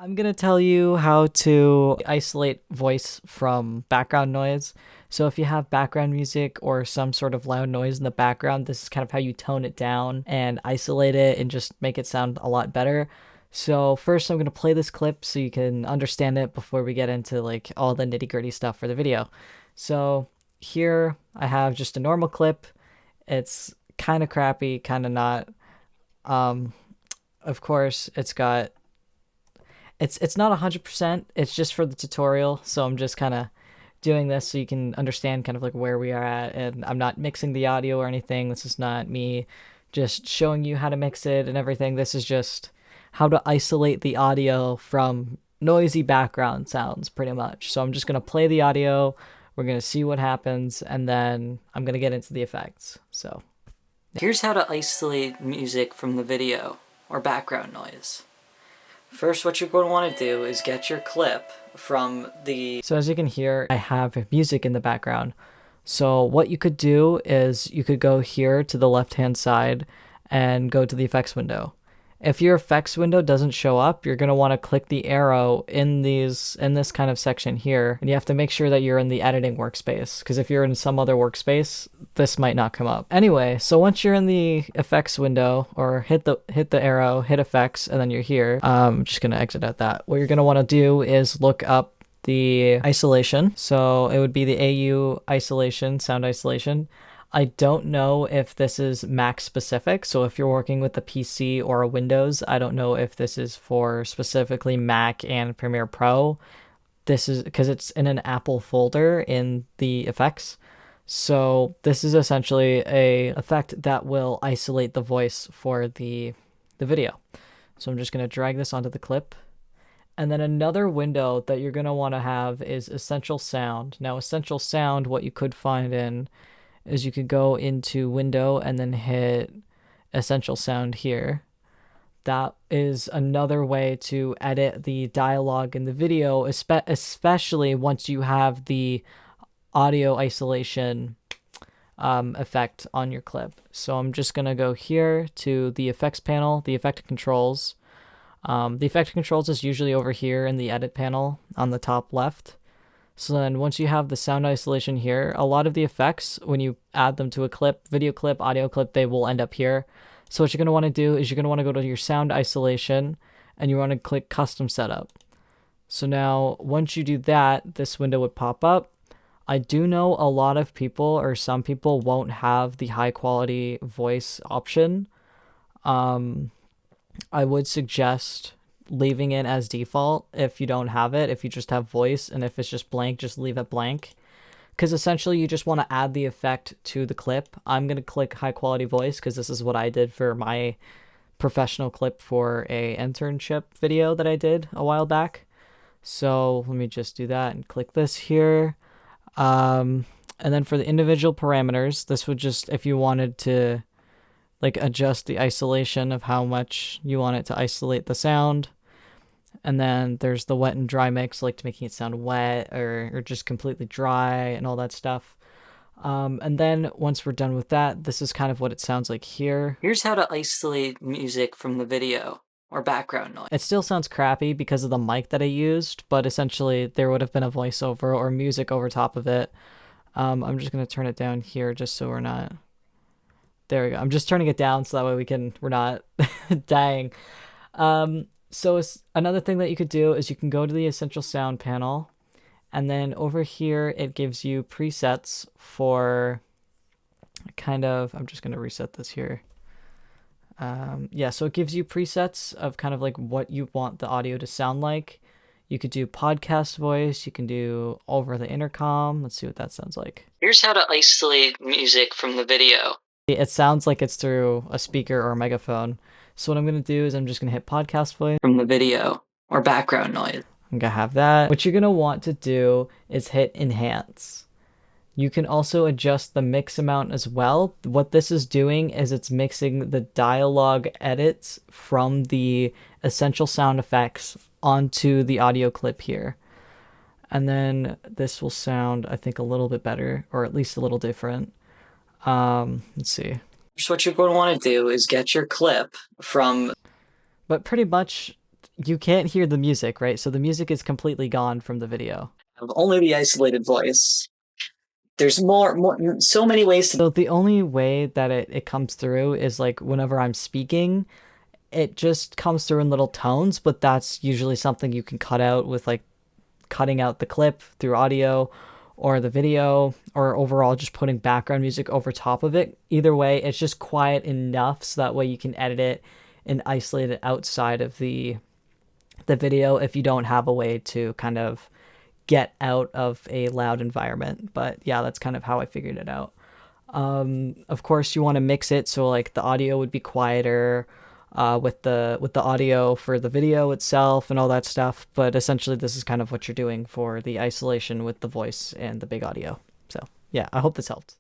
I'm gonna tell you how to isolate voice from background noise. So if you have background music or some sort of loud noise in the background, this is kind of how you tone it down and isolate it and just make it sound a lot better. So first I'm gonna play this clip so you can understand it before we get into like all the nitty-gritty stuff for the video. So here I have just a normal clip. It's kind of crappy, kind of not. Um, of course, it's not 100%. It's just for the tutorial, so I'm just kind of doing this so you can understand kind of like where we are at, and I'm not mixing the audio or anything. This is not me just showing you how to mix it and everything. This is just how to isolate the audio from noisy background sounds pretty much. So I'm just going to play the audio, we're going to see what happens, and then I'm going to get into the effects. So here's how to isolate music from the video or background noise. First, what you're going to want to do is get your clip from the... So as you can hear, I have music in the background. So what you could do is you could go here to the left-hand side and go to the effects window. If your effects window doesn't show up, you're going to want to click the arrow in this kind of section here, and you have to make sure that you're in the editing workspace, because if you're in some other workspace, this might not come up. Anyway, so once you're in the effects window, or hit the arrow, hit effects, and then you're here. I'm just going to exit out that. What you're going to want to do is look up the isolation. So it would be the AU isolation, sound isolation. I don't know if this is Mac specific, so if you're working with a PC or a Windows, I don't know if this is for specifically Mac and Premiere Pro. This is because it's in an Apple folder in the effects. So this is essentially a effect that will isolate the voice for the video. So I'm just going to drag this onto the clip. And then another window that you're going to want to have is Essential Sound. Now, Essential Sound, what you could find in is you could go into window and then hit Essential Sound here. That is another way to edit the dialogue in the video, especially once you have the audio isolation effect on your clip. So I'm just going to go here to the effects panel, the effect controls. The effect controls is usually over here in the edit panel on the top left. So then once you have the sound isolation here, a lot of the effects, when you add them to a clip, video clip, audio clip, they will end up here. So what you're going to want to do is you're going to want to go to your sound isolation and you want to click custom setup. So now once you do that, this window would pop up. I do know a lot of people, or some people, won't have the high quality voice option. I would suggest leaving it as default if you don't have it. If you just have voice, and if it's just blank, just leave it blank, because essentially you just want to add the effect to the clip. I'm going to click high quality voice because this is what I did for my professional clip for a internship video that I did a while back. So let me just do that and click this here. And then for the individual parameters, this would just, if you wanted to like adjust the isolation of how much you want it to isolate the sound. And then there's the wet and dry mix, like to making it sound wet or just completely dry and all that stuff. And then once we're done with that, this is kind of what it sounds like here. Here's how to isolate music from the video or background noise. It still sounds crappy because of the mic that I used, but essentially there would have been a voiceover or music over top of it. I'm just going to turn it down here just so we're not... There we go. I'm just turning it down so that way we're not dying. So another thing that you could do is you can go to the Essential Sound panel, and then over here it gives you presets for kind of, I'm just going to reset this here. Yeah, so it gives you presets of kind of like what you want the audio to sound like. You could do podcast voice, you can do over the intercom. Let's see what that sounds like. Here's how to isolate music from the video. It sounds like it's through a speaker or a megaphone. So what I'm going to do is I'm just going to hit podcast voice from the video or background noise. I'm going to have that. What you're going to want to do is hit enhance. You can also adjust the mix amount as well. What this is doing is it's mixing the dialogue edits from the essential sound effects onto the audio clip here. And then this will sound, I think, a little bit better, or at least a little different. Let's see. So what you're going to want to do is get your clip from... But pretty much you can't hear the music, right? So the music is completely gone from the video. Of only the isolated voice. There's so many ways to. So the only way that it comes through is like whenever I'm speaking, it just comes through in little tones, but that's usually something you can cut out with like cutting out the clip through audio or the video or overall just putting background music over top of it. Either way, it's just quiet enough so that way you can edit it and isolate it outside of the video if you don't have a way to kind of get out of a loud environment. But yeah, that's kind of how I figured it out. Of course, you want to mix it so like the audio would be quieter with the audio for the video itself and all that stuff. But essentially, this is kind of what you're doing for the isolation with the voice and the big audio. So yeah, I hope this helped.